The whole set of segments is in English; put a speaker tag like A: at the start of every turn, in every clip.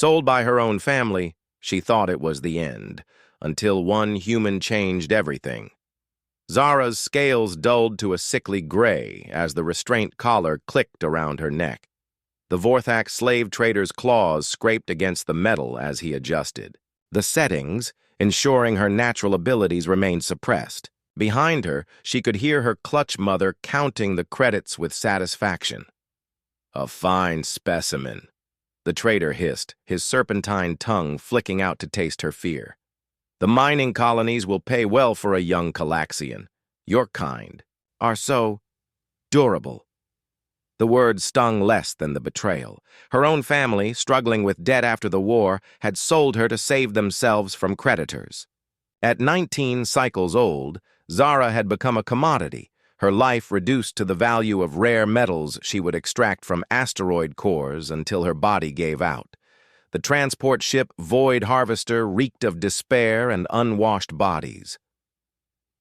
A: Sold by her own family, she thought it was the end, until one human changed everything. Zara's scales dulled to a sickly gray as the restraint collar clicked around her neck. The Vorthak slave trader's claws scraped against the metal as he adjusted. The settings, ensuring her natural abilities remained suppressed. Behind her, she could hear her clutch mother counting the credits with satisfaction. "A fine specimen," the trader hissed, his serpentine tongue flicking out to taste her fear. "The mining colonies will pay well for a young Calaxian. Your kind are so durable." The words stung less than the betrayal. Her own family, struggling with debt after the war, had sold her to save themselves from creditors. At 19 cycles old, Zara had become a commodity, her life reduced to the value of rare metals she would extract from asteroid cores until her body gave out. The transport ship Void Harvester reeked of despair and unwashed bodies.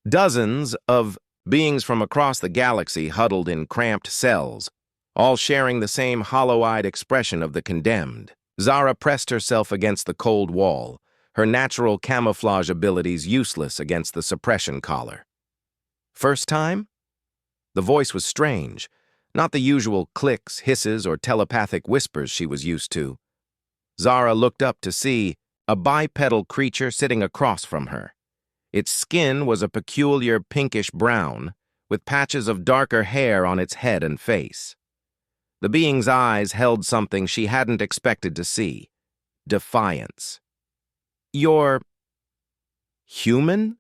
A: Dozens of beings from across the galaxy huddled in cramped cells, all sharing the same hollow-eyed expression of the condemned. Zara pressed herself against the cold wall, her natural camouflage abilities useless against the suppression collar. First time? The voice was strange, not the usual clicks, hisses, or telepathic whispers she was used to. Zara looked up to see a bipedal creature sitting across from her. Its skin was a peculiar pinkish brown, with patches of darker hair on its head and face. The being's eyes held something she hadn't expected to see: defiance. "You're human?"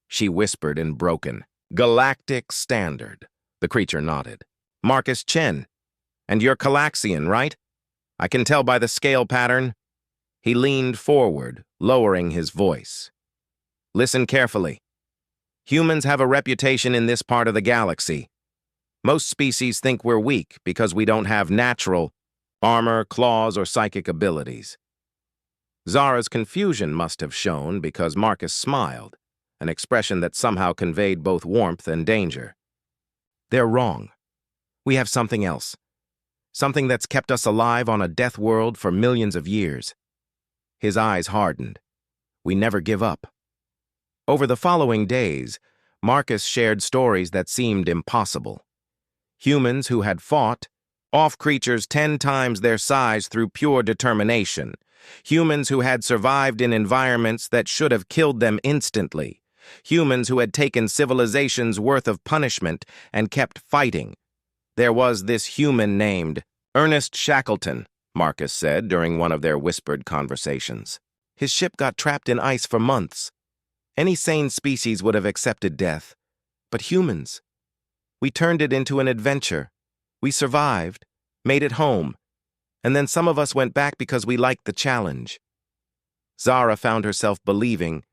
A: she whispered in broken, galactic standard. The creature nodded. "Marcus Chen. And you're Calaxian, right? I can tell by the scale pattern." He leaned forward, lowering his voice. "Listen carefully. Humans have a reputation in this part of the galaxy. Most species think we're weak because we don't have natural armor, claws, or psychic abilities." Zara's confusion must have shown because Marcus smiled, an expression that somehow conveyed both warmth and danger. "They're wrong. We have something else. Something that's kept us alive on a death world for millions of years." His eyes hardened. "We never give up." Over the following days, Marcus shared stories that seemed impossible. Humans who had fought off creatures 10 times their size through pure determination. Humans who had survived in environments that should have killed them instantly. Humans who had taken civilizations' worth of punishment and kept fighting. There was this human named Ernest Shackleton, Marcus said during one of their whispered conversations. "His ship got trapped in ice for months. Any sane species would have accepted death. But humans, we turned it into an adventure. We survived, made it home, and then some of us went back because we liked the challenge." Zara found herself believing,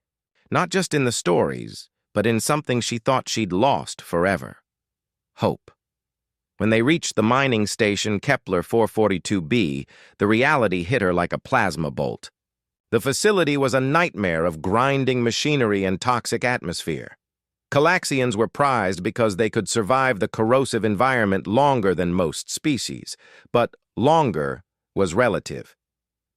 A: not just in the stories, but in something she thought she'd lost forever: hope. When they reached the mining station Kepler 442b, the reality hit her like a plasma bolt. The facility was a nightmare of grinding machinery and toxic atmosphere. Calaxians were prized because they could survive the corrosive environment longer than most species, but longer was relative.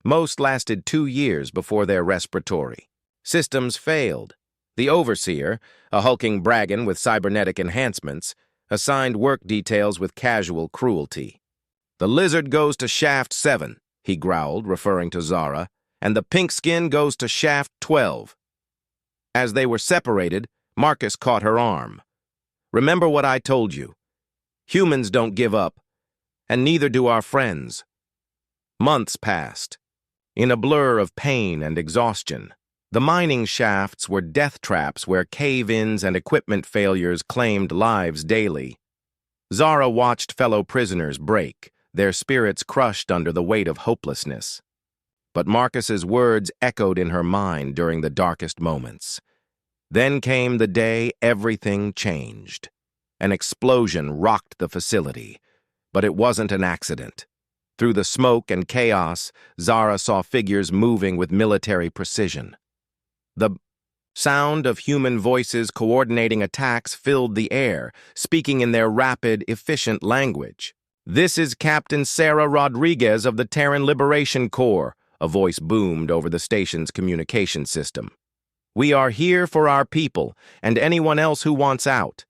A: Most lasted 2 years before their respiratory. Systems failed. The overseer, a hulking braggin with cybernetic enhancements, assigned work details with casual cruelty. "The lizard goes to shaft 7, he growled, referring to Zara, "and the pink skin goes to shaft 12. As they were separated, Marcus caught her arm. "Remember what I told you. Humans don't give up, and neither do our friends." Months passed, in a blur of pain and exhaustion. The mining shafts were death traps where cave-ins and equipment failures claimed lives daily. Zara watched fellow prisoners break, their spirits crushed under the weight of hopelessness. But Marcus's words echoed in her mind during the darkest moments. Then came the day everything changed. An explosion rocked the facility, but it wasn't an accident. Through the smoke and chaos, Zara saw figures moving with military precision. The sound of human voices coordinating attacks filled the air, speaking in their rapid, efficient language. "This is Captain Sarah Rodriguez of the Terran Liberation Corps, a voice boomed over the station's communication system. "We are here for our people and anyone else who wants out."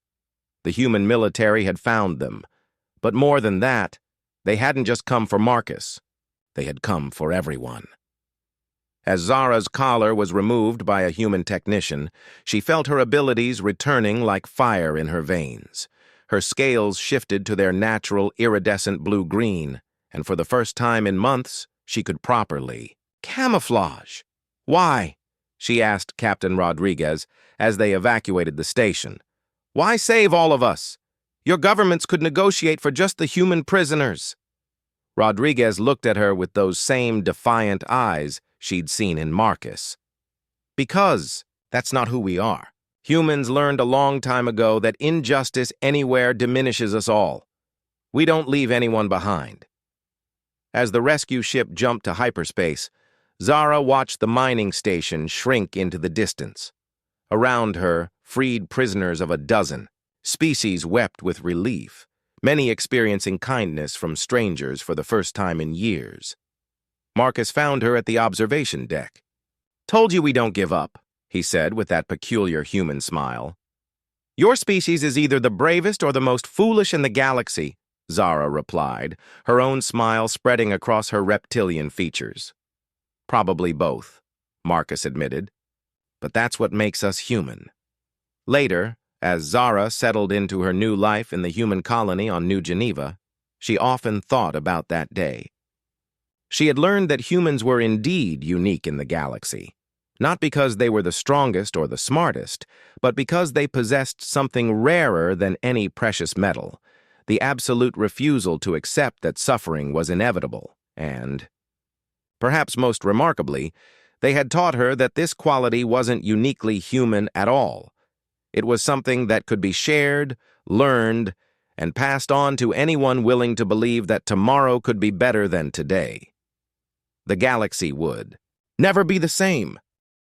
A: The human military had found them, but more than that, they hadn't just come for Marcus. They had come for everyone. As Zara's collar was removed by a human technician, she felt her abilities returning like fire in her veins. Her scales shifted to their natural iridescent blue-green, and for the first time in months, she could properly camouflage. "Why?" she asked Captain Rodriguez as they evacuated the station. "Why save all of us? Your governments could negotiate for just the human prisoners." Rodriguez looked at her with those same defiant eyes she'd seen in Marcus. "Because that's not who we are. Humans learned a long time ago that injustice anywhere diminishes us all. We don't leave anyone behind." As the rescue ship jumped to hyperspace, Zara watched the mining station shrink into the distance. Around her, freed prisoners of a dozen. Species wept with relief, many experiencing kindness from strangers for the first time in years. Marcus found her at the observation deck. "Told you we don't give up," he said with that peculiar human smile. "Your species is either the bravest or the most foolish in the galaxy," Zara replied, her own smile spreading across her reptilian features. "Probably both," Marcus admitted. "But that's what makes us human." Later, as Zara settled into her new life in the human colony on New Geneva, she often thought about that day. She had learned that humans were indeed unique in the galaxy, not because they were the strongest or the smartest, but because they possessed something rarer than any precious metal, the absolute refusal to accept that suffering was inevitable, and, perhaps most remarkably, they had taught her that this quality wasn't uniquely human at all. It was something that could be shared, learned, and passed on to anyone willing to believe that tomorrow could be better than today. The galaxy would never be the same.